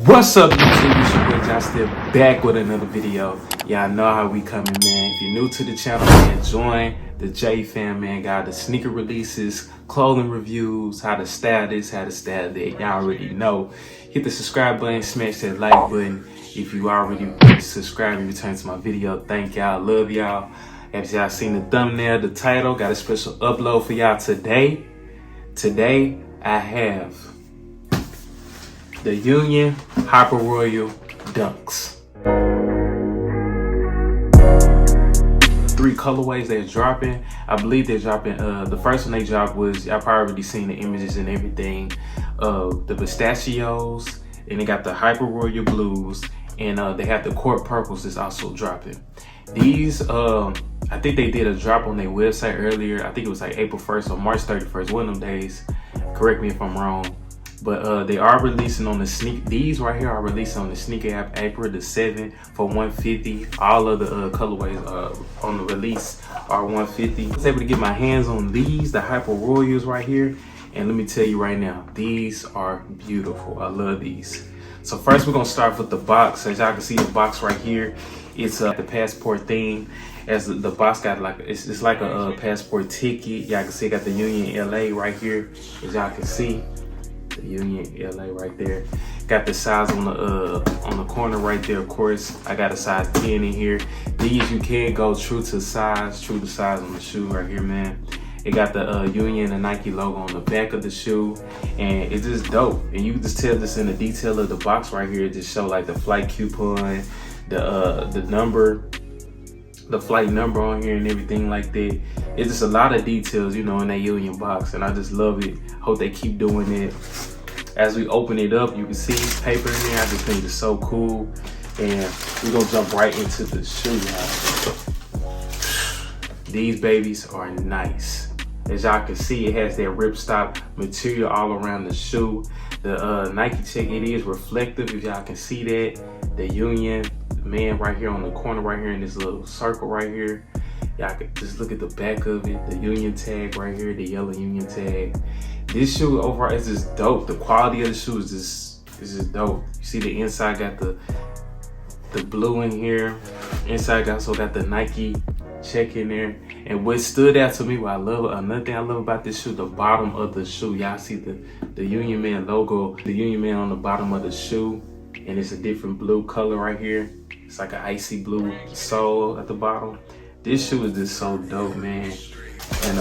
What's up, YouTube? It's your boy John, still back with another video. Y'all know how we coming, man. If you're new to the channel, man, join the J fam, man. Got the sneaker releases, clothing reviews, how to style this, how to style that. Y'all already know. Hit the subscribe button, smash that like button. If you already subscribed and returned to my video, thank y'all, love y'all. As y'all seen the thumbnail, the title, got a special upload for y'all today. Today, I have the Union Hyper Royal Dunks. 3 colorways they're dropping. I believe they're dropping, the first one they dropped was, y'all probably already seen the images and everything, of the pistachios, and they got the Hyper Royal Blues, and they have the Court Purples that's also dropping. These, I think they did a drop on their website earlier. I think it was like April 1st or March 31st, one of them days. Correct me if I'm wrong. But they are releasing on the these right here are releasing on the sneaker app April the 7th for $150. All of the colorways on the release are $150. I was able to get my hands on these, the Hyper Royals right here. And let me tell you right now, these are beautiful. I love these. So first we're gonna start with the box. As y'all can see, the box right here, it's the passport theme. As the box got like, it's like a passport ticket. Y'all can see it got the Union LA right here, as y'all can see. The Union LA right there. Got the size on the corner right there. Of course, I got a size 10 in here. These you can go true to size on the shoe right here, man. It got the Union and Nike logo on the back of the shoe, and it's just dope. And you can just tell this in the detail of the box right here. It just show like the flight coupon, the number, the flight number on here and everything like that. It's just a lot of details, you know, in that Union box, and I just love it. Hope they keep doing it. As we open it up, you can see paper in there. I just think it's so cool. And we're gonna jump right into the shoe now. These babies are nice. As y'all can see, it has that ripstop material all around the shoe. The Nike check, it is reflective, if y'all can see that. The Union man right here on the corner right here in this little circle right here. Y'all can just look at the back of it. The Union tag right here, the yellow Union tag. This shoe overall is just dope. The quality of the shoe is just dope. You see the inside got the blue in here. Inside also got the Nike check in there. And what stood out to me, what I love, another thing I love about this shoe, the bottom of the shoe. Y'all see the Union Man logo, the Union Man on the bottom of the shoe. And it's a different blue color right here. It's like an icy blue sole at the bottom. This shoe is just so dope, man. And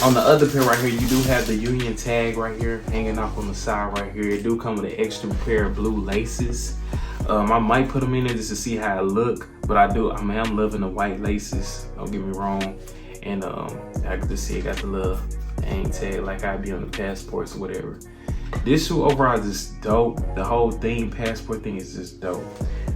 on the other pair right here, you do have the Union tag right here, hanging off on the side right here. It do come with an extra pair of blue laces. I might put them in there just to see how it look, but I'm loving the white laces, don't get me wrong. And I can just see it got the little hang tag like I'd be on the passports or whatever. This shoe overall is just dope. The whole thing, passport thing, is just dope.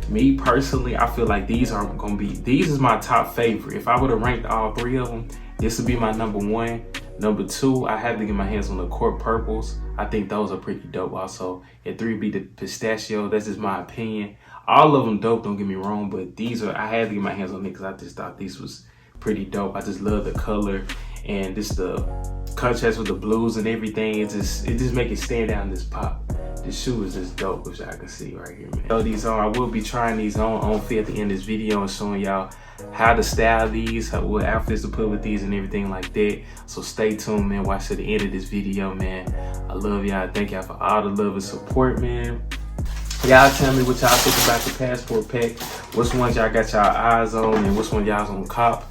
Me personally, I feel like these is my top favorite. If I would have ranked all 3 of them, this would be my number 1. Number 2, I have to get my hands on the Court Purples. I think those are pretty dope also. At 3 be the pistachio, that's just my opinion. All of them dope, don't get me wrong, but I had to get my hands on it because I just thought these was pretty dope. I just love the color and just the contrast with the blues and everything. It just make it stand out in this pop. This shoe is just dope, which I can see right here, man. So these on, I will be trying these on fit at the end of this video and showing y'all how to style these, what outfits to put with these and everything like that. So stay tuned, man. Watch to the end of this video, man. I love y'all. Thank y'all for all the love and support, man. Y'all tell me what y'all think about the passport pack. Which ones y'all got y'all eyes on and which one y'all's on cop.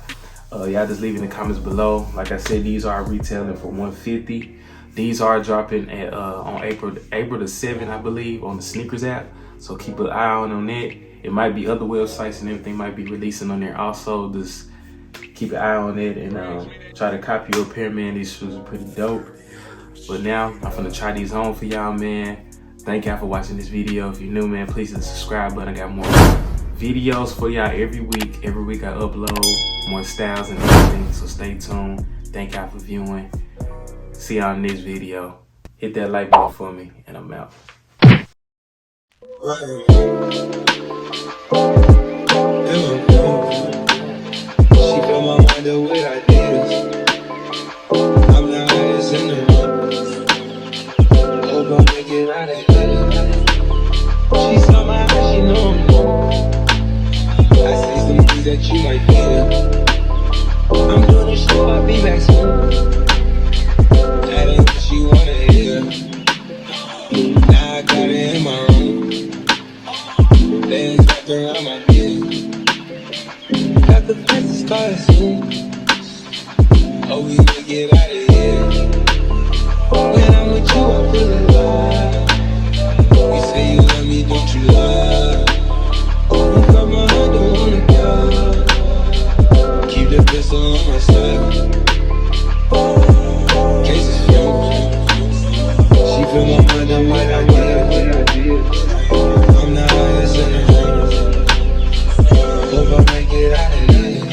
Y'all just leave in the comments below. Like I said, these are retailing for $150. These are dropping at on April the 7th, I believe, on the sneakers app. So keep an eye on that. It might be other websites and everything might be releasing on there also. Just keep an eye on it and try to copy your pair, man. These shoes are pretty dope. But now I'm gonna try these on for y'all, man. Thank y'all for watching this video. If you're new, man, please hit the subscribe button. I got more videos for y'all every week. Every week I upload more styles and everything. So stay tuned. Thank y'all for viewing. See y'all in this video. Hit that like button for me, and I'm out. She fill my mind up with ideas. I'm not in the hope I'm making out of here. got it in my room. Legs wrapped around my neck. Got the fancy start soon. Oh, we will get out of here. When I'm with you, I feel alive. You say you love me, don't you lie? You got my heart, don't wanna die. Keep the pistol on my side. Cases fumes. She feel my mind and what I did. I'm the highest in the room. Hope I make it out of here.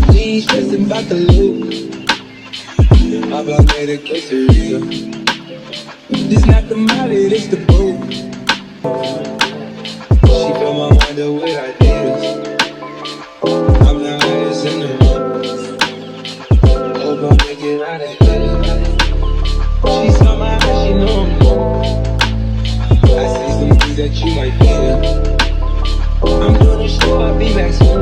We ain't stressing about the loot. My block made a quesadilla. This not the molly, this the boat. She fill my mind up with ideas. I'm the highest in the room. Hope I make it out of here. She saw my eyes, she know I'm home. I see some things that you might feel. I'm doing the show, I'll be back soon.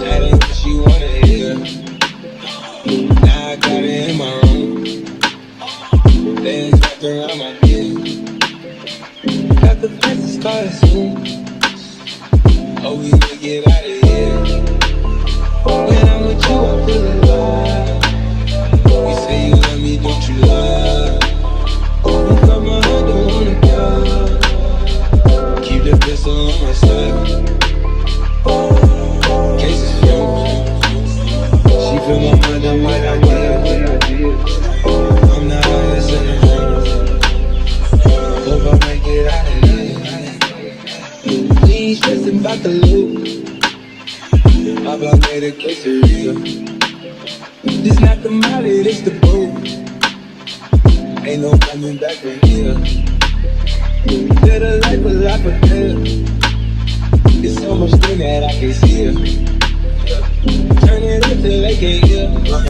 That ain't what she wanna hear. Now I got it in my room. Legs wrapped around my neck. Got the fancy start soon. Oh, we will get out of here. When I'm with you, I feel alive. You say you love me, don't you lie? You got my heart, don't wanna die. Keep the pistol on my side. Cases fumes. She feel my mind and what I did. I'm the highest in the room. Hope I make it out of here. We ain't stressing about the loot. My block made a quesadilla. This not the molly, this the boat. Ain't no coming back from here. Live a life a lot of hell. There's so much thing that I can see. Turn it up till they can't hear.